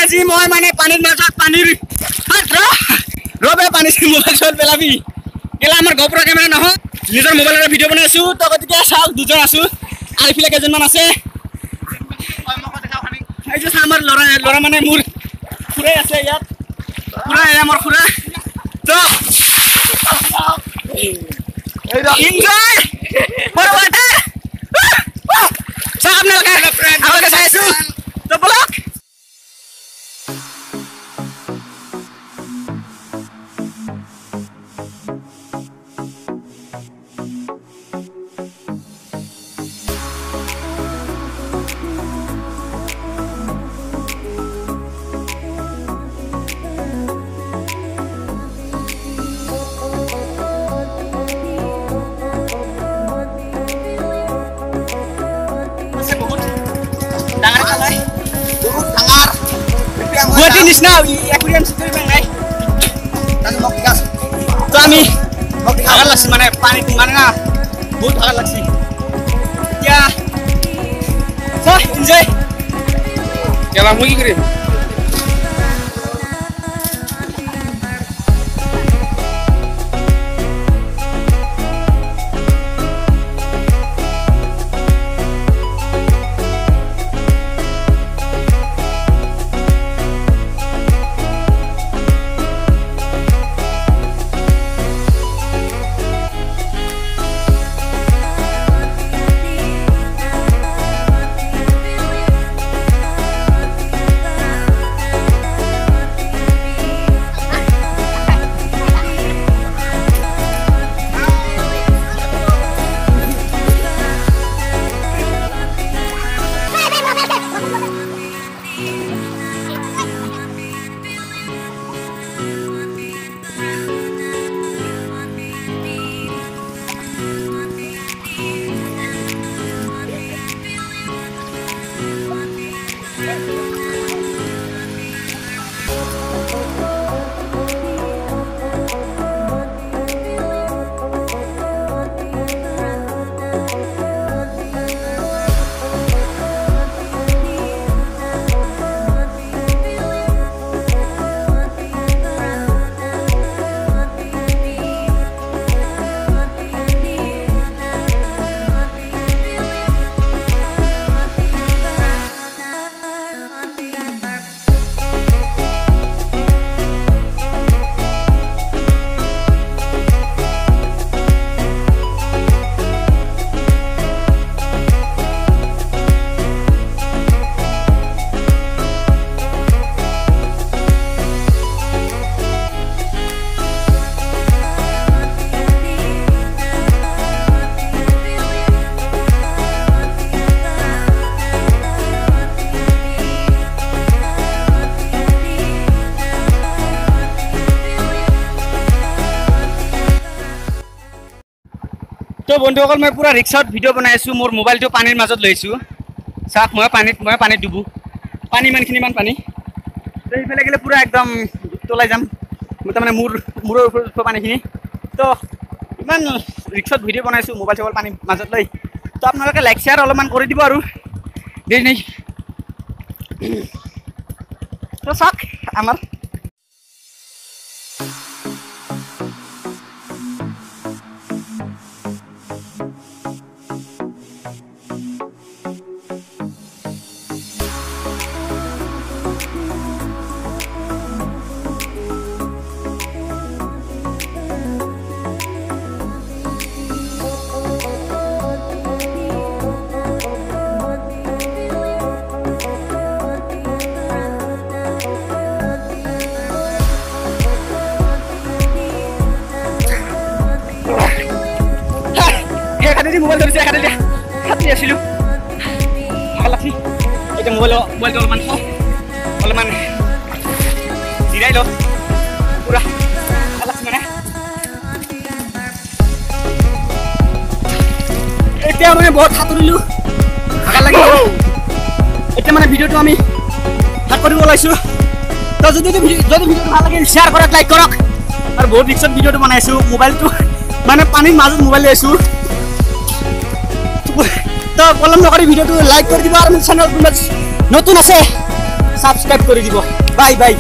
আজি মই মানে পানীৰ মাজত পানীৰ ৰবে পানী মোবাইল চল পেলাবি কেলা আমাৰ গোপৰা কেমেৰা নহয় নিজৰ মোবাইলৰ ভিডিঅ' বনাই আছো তো গতিকে চাওক দুজন আছো আৰু ইফালে কেইজনমান আছে এই যে আমাৰ ল'ৰা মানে মোৰ খুৰাই আছে ইয়াত খুৰা আমাৰ খুৰা তো এনজয় বড় বাটা চাওক আপোনালোকে চাই আছো তো blog Buat ini snow, aquarium situ bang, ay. Tadi mau gas. Tu kami, akan laksi mana panik mana na, but akan laksi. Ya, so enjoy. Jalan lagi kiri. तो बंधुসকল मैं पूरा रिक्शा भिडिओ बनाइছো मोर mobile तो पानीर मजत लैछु साफ मैं पानी डुबू पानी मानखिनि मान पानी तो इफाले गेले पूरा एकदम तलाई जाम मतलब मोर ऊपर पानीखिनि तो इमान रिक्शा भिडिओ बनाइছো मोबाइल चोबाइल पानी मजत लै तो आपनालोके लाइक शेयर अलमान करि दिबो आरो देइ नै तो साक आमार मोबाइल धरिसे खाते dia खाते आसिलु हालाखि एटा मोबाइल तो अलमान जिराइ लो पुरा हालाखि माने एटा माने बहुत खातुरिलु हागा लागि एटा माने भिडिओ तो आमी हात करिब लाइसु तो যদি भिडिओ ভাল লাগে शेयर কৰক लाइक কৰক আৰু বহুত ৰিক্সত भिडिओ তো बनाइसु मोबाइल तो माने पानीर মাজত मोबाइल লৈছো तो पलम नकरी भिडिओ तो लाइक कर दिबा और चैनल नतुन আছে ছাবস্ক্ৰাইব কৰি দিব বাই বাই